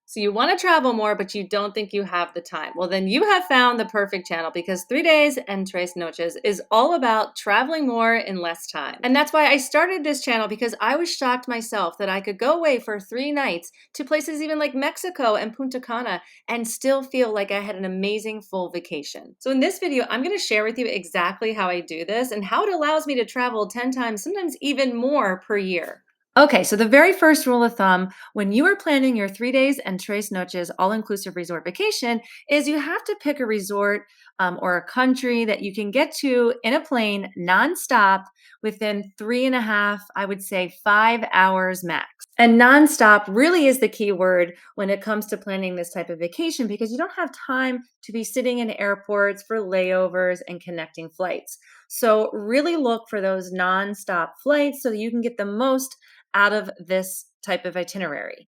So you want to travel more, but you don't think you have the time. Well, then you have found the perfect channel because 3 days and Tres Noches is all about traveling more in less time. And that's why I started this channel because I was shocked myself that I could go away for 3 nights to places even like Mexico and Punta Cana and still feel like I had an amazing full vacation. So in this video, I'm going to share with you exactly how I do this and how it allows me to travel 10 times, sometimes even more per year. Okay, so the very first rule of thumb when you are planning your 3 days and Tres Noches all inclusive resort vacation is you have to pick a resort or a country that you can get to in a plane nonstop within 3.5, I would say 5 hours max. And nonstop really is the key word when it comes to planning this type of vacation because you don't have time to be sitting in airports for layovers and connecting flights. So, really look for those nonstop flights so that you can get the most out of this type of itinerary.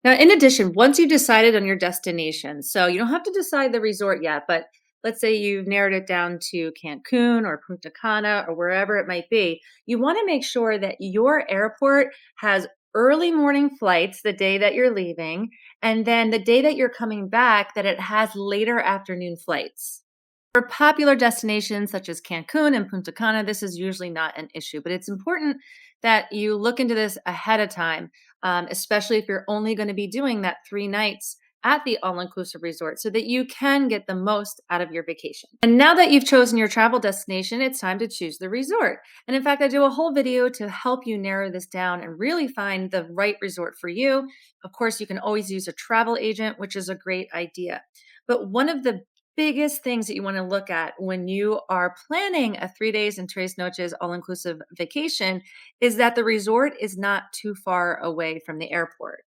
Now, in addition, once you've decided on your destination, so you don't have to decide the resort yet, but let's say you've narrowed it down to Cancun or Punta Cana or wherever it might be, you want to make sure that your airport has early morning flights the day that you're leaving, and then the day that you're coming back, that it has later afternoon flights. For popular destinations such as Cancun and Punta Cana, this is usually not an issue, but it's important that you look into this ahead of time, especially if you're only going to be doing that 3 nights at the all inclusive resort so that you can get the most out of your vacation. And now that you've chosen your travel destination, it's time to choose the resort. And in fact, I do a whole video to help you narrow this down and really find the right resort for you. Of course, you can always use a travel agent, which is a great idea. But one of the biggest things that you want to look at when you are planning a 3 days and Tres Noches all inclusive vacation is that the resort is not too far away from the airport.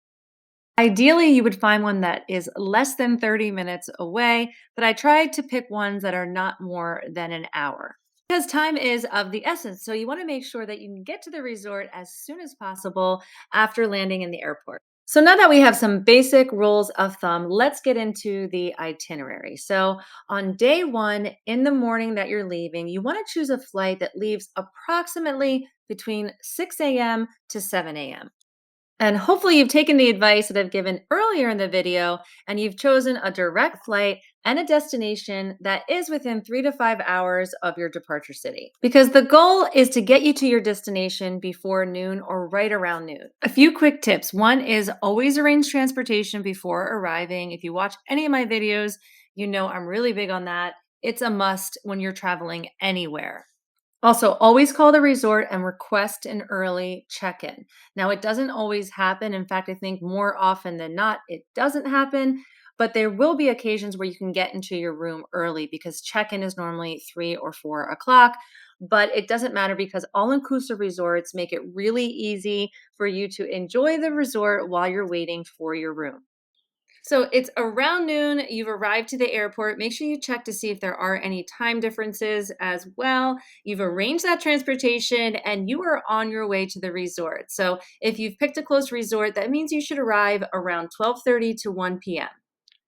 Ideally, you would find one that is less than 30 minutes away, but I tried to pick ones that are not more than an hour. Because time is of the essence. So you want to make sure that you can get to the resort as soon as possible after landing in the airport. So now that we have some basic rules of thumb, let's get into the itinerary. So on day one, in the morning that you're leaving, you want to choose a flight that leaves approximately between 6 a.m. to 7 a.m. And hopefully you've taken the advice that I've given earlier in the video and you've chosen a direct flight and a destination that is within 3 to 5 hours of your departure city. Because the goal is to get you to your destination before noon or right around noon. A few quick tips. One is always arrange transportation before arriving. If you watch any of my videos, you know I'm really big on that. It's a must when you're traveling anywhere. Also, always call the resort and request an early check in. Now, it doesn't always happen. In fact, I think more often than not, it doesn't happen. But there will be occasions where you can get into your room early because check in is normally 3 or 4 o'clock. But it doesn't matter because all inclusive resorts make it really easy for you to enjoy the resort while you're waiting for your room. So it's around noon. You've arrived to the airport. Make sure you check to see if there are any time differences as well. You've arranged that transportation and you are on your way to the resort. So if you've picked a close resort, that means you should arrive around 12:30 to 1 p.m.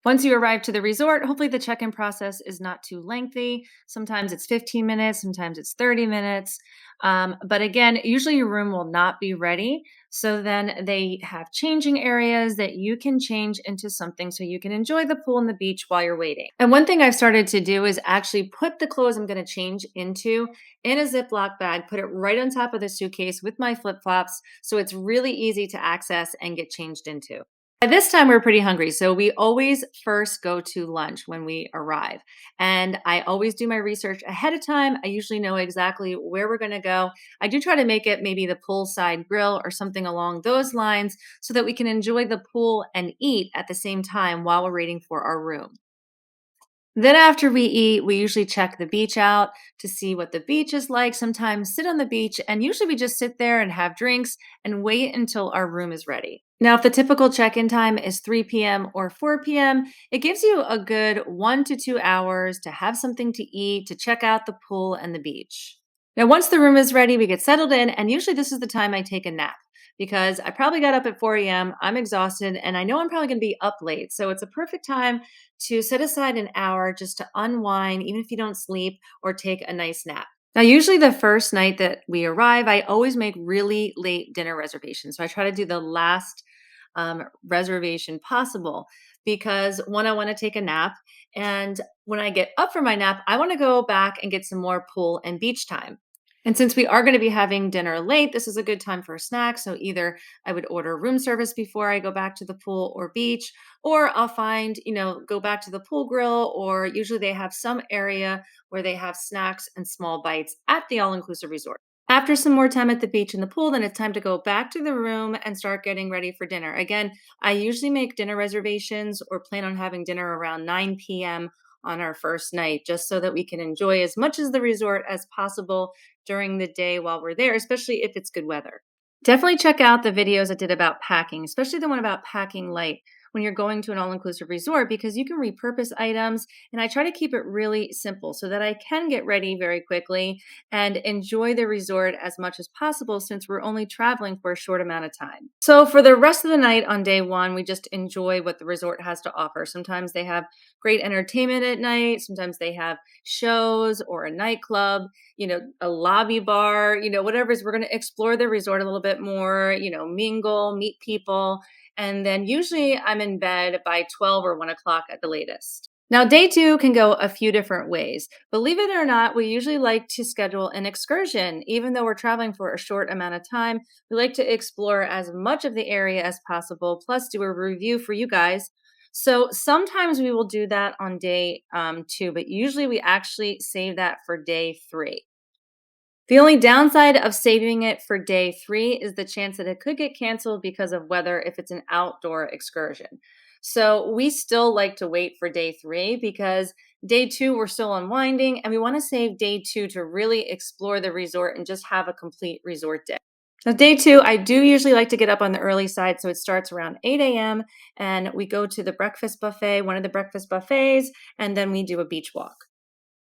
Once you arrive to the resort, hopefully the check in process is not too lengthy. Sometimes it's 15 minutes, sometimes it's 30 minutes. But again, usually your room will not be ready. So then they have changing areas that you can change into something so you can enjoy the pool and the beach while you're waiting. And one thing I've started to do is actually put the clothes I'm going to change into in a Ziploc bag, put it right on top of the suitcase with my flip flops. So it's really easy to access and get changed into. By this time, we're pretty hungry. So we always first go to lunch when we arrive. And I always do my research ahead of time. I usually know exactly where we're going to go. I do try to make it maybe the poolside grill or something along those lines so that we can enjoy the pool and eat at the same time while we're waiting for our room. Then after we eat, we usually check the beach out to see what the beach is like. Sometimes sit on the beach, and usually we just sit there and have drinks and wait until our room is ready. Now, if the typical check-in time is 3 p.m. or 4 p.m., it gives you a good 1 to 2 hours to have something to eat, to check out the pool and the beach. Now, once the room is ready, we get settled in, and usually this is the time I take a nap because I probably got up at 4 a.m. I'm exhausted, and I know I'm probably going to be up late. So it's a perfect time to set aside an hour just to unwind, even if you don't sleep, or take a nice nap. Now, usually the first night that we arrive, I always make really late dinner reservations. So I try to do the last reservation possible because one, I want to take a nap. And when I get up from my nap, I want to go back and get some more pool and beach time. And since we are going to be having dinner late, this is a good time for a snack. So either I would order room service before I go back to the pool or beach, or I'll find, go back to the pool grill, or usually they have some area where they have snacks and small bites at the all inclusive resort. After some more time at the beach and the pool, then it's time to go back to the room and start getting ready for dinner. Again, I usually make dinner reservations or plan on having dinner around 9 p.m. on our first night, just so that we can enjoy as much as the resort as possible during the day while we're there, especially if it's good weather. Definitely check out the videos I did about packing, especially the one about packing light when you're going to an all inclusive resort, because you can repurpose items. And I try to keep it really simple so that I can get ready very quickly and enjoy the resort as much as possible since we're only traveling for a short amount of time. So, for the rest of the night on day one, we just enjoy what the resort has to offer. Sometimes they have great entertainment at night, sometimes they have shows or a nightclub, a lobby bar, whatever it is. We're going to explore the resort a little bit more, mingle, meet people. And then usually I'm in bed by 12 or 1 o'clock at the latest. Now, day two can go a few different ways. Believe it or not, we usually like to schedule an excursion. Even though we're traveling for a short amount of time, we like to explore as much of the area as possible, plus do a review for you guys. So sometimes we will do that on day two, but usually we actually save that for day three. The only downside of saving it for day three is the chance that it could get canceled because of weather if it's an outdoor excursion. So we still like to wait for day three because day two, we're still unwinding and we want to save day two to really explore the resort and just have a complete resort day. Now, day two, I do usually like to get up on the early side. So it starts around 8 a.m. and we go to the breakfast buffet, one of the breakfast buffets, and then we do a beach walk.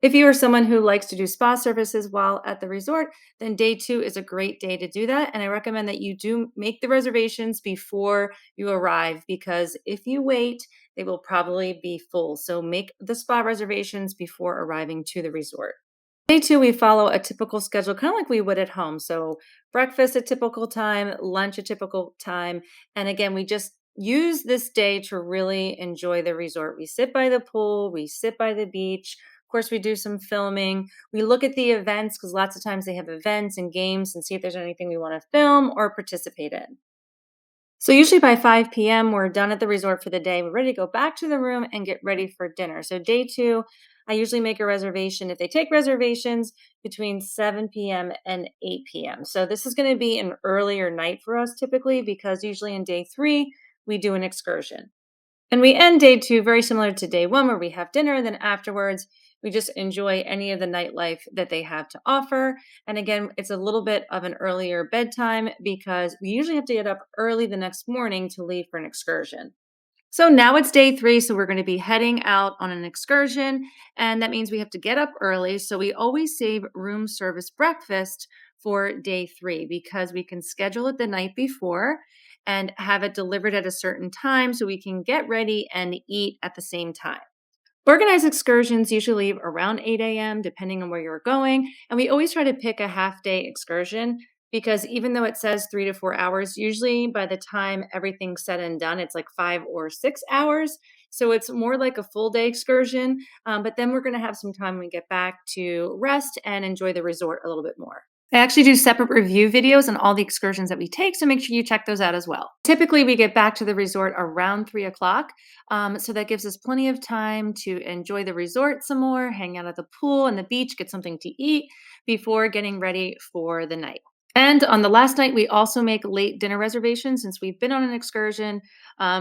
If you are someone who likes to do spa services while at the resort, then day two is a great day to do that. And I recommend that you do make the reservations before you arrive because if you wait, they will probably be full. So make the spa reservations before arriving to the resort. Day two, we follow a typical schedule, kind of like we would at home. So breakfast at typical time, lunch at typical time. And again, we just use this day to really enjoy the resort. We sit by the pool, we sit by the beach. Of course, we do some filming. We look at the events because lots of times they have events and games and see if there's anything we want to film or participate in. So usually by 5 p.m., we're done at the resort for the day. We're ready to go back to the room and get ready for dinner. So day two, I usually make a reservation if they take reservations between 7 p.m. and 8 p.m. So this is going to be an earlier night for us typically because usually in day three, we do an excursion. And we end day two very similar to day one, where we have dinner. Then afterwards, we just enjoy any of the nightlife that they have to offer. And again, it's a little bit of an earlier bedtime because we usually have to get up early the next morning to leave for an excursion. So now it's day three. So we're going to be heading out on an excursion. And that means we have to get up early. So we always save room service breakfast for day three because we can schedule it the night before and have it delivered at a certain time so we can get ready and eat at the same time. Organized excursions usually leave around 8 a.m., depending on where you're going. And we always try to pick a half day excursion because even though it says 3 to 4 hours, usually by the time everything's said and done, it's like 5 or 6 hours. So it's more like a full day excursion. But then we're going to have some time when we get back to rest and enjoy the resort a little bit more. I actually do separate review videos on all the excursions that we take, so make sure you check those out as well. Typically, we get back to the resort around 3 o'clock, so that gives us plenty of time to enjoy the resort some more, hang out at the pool and the beach, get something to eat before getting ready for the night. And on the last night, we also make late dinner reservations since we've been on an excursion,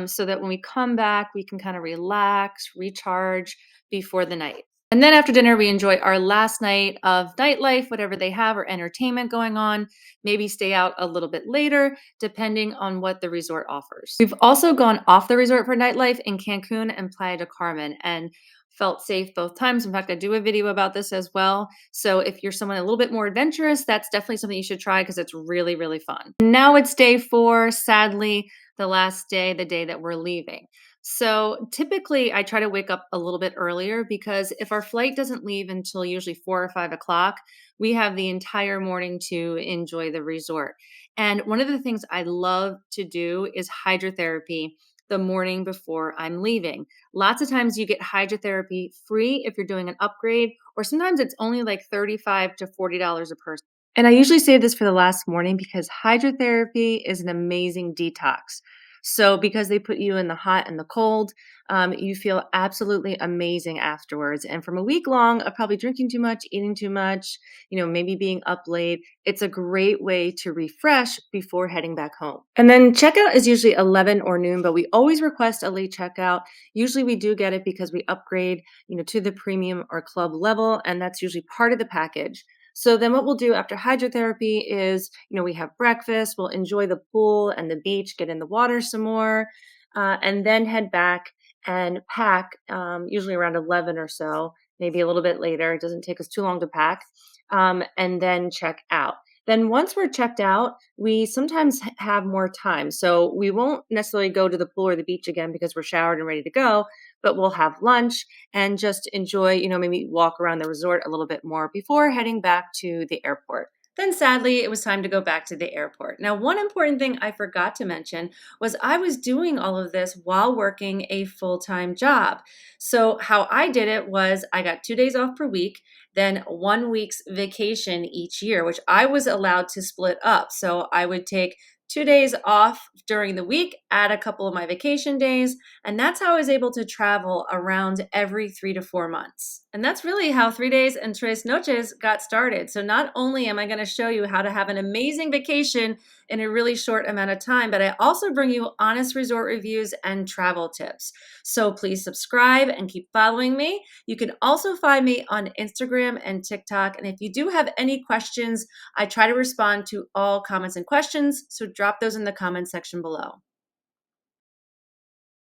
so that when we come back, we can kind of relax, recharge before the night. And then after dinner, we enjoy our last night of nightlife, whatever they have, or entertainment going on. Maybe stay out a little bit later, depending on what the resort offers. We've also gone off the resort for nightlife in Cancun and Playa del Carmen and felt safe both times. In fact, I do a video about this as well. So if you're someone a little bit more adventurous, that's definitely something you should try because it's really, really fun. Now it's day four, sadly, the last day, the day that we're leaving. So typically, I try to wake up a little bit earlier because if our flight doesn't leave until usually 4 or 5 o'clock, we have the entire morning to enjoy the resort. And one of the things I love to do is hydrotherapy the morning before I'm leaving. Lots of times you get hydrotherapy free if you're doing an upgrade, or sometimes it's only like $35 to $40 a person. And I usually save this for the last morning because hydrotherapy is an amazing detox. So, because they put you in the hot and the cold, you feel absolutely amazing afterwards. And from a week long of probably drinking too much, eating too much, maybe being up late, it's a great way to refresh before heading back home. And then checkout is usually 11 or noon, but we always request a late checkout. Usually we do get it because we upgrade, to the premium or club level, and that's usually part of the package. So then what we'll do after hydrotherapy is, we have breakfast, we'll enjoy the pool and the beach, get in the water some more, and then head back and pack, usually around 11 or so, maybe a little bit later. It doesn't take us too long to pack, and then check out. Then once we're checked out, we sometimes have more time. So we won't necessarily go to the pool or the beach again because we're showered and ready to go, but we'll have lunch and just enjoy, maybe walk around the resort a little bit more before heading back to the airport. Then sadly, it was time to go back to the airport. Now, one important thing I forgot to mention was I was doing all of this while working a full time job. So, how I did it was I got 2 days off per week, then 1 week's vacation each year, which I was allowed to split up. So, I would take 2 days off during the week, add a couple of my vacation days, and that's how I was able to travel around every 3 to 4 months. And that's really how 3 Days and Tres Noches got started. So not only am I going to show you how to have an amazing vacation in a really short amount of time, but I also bring you honest resort reviews and travel tips. So please subscribe and keep following me. You can also find me on Instagram and TikTok. And if you do have any questions, I try to respond to all comments and questions. So drop those in the comments section below.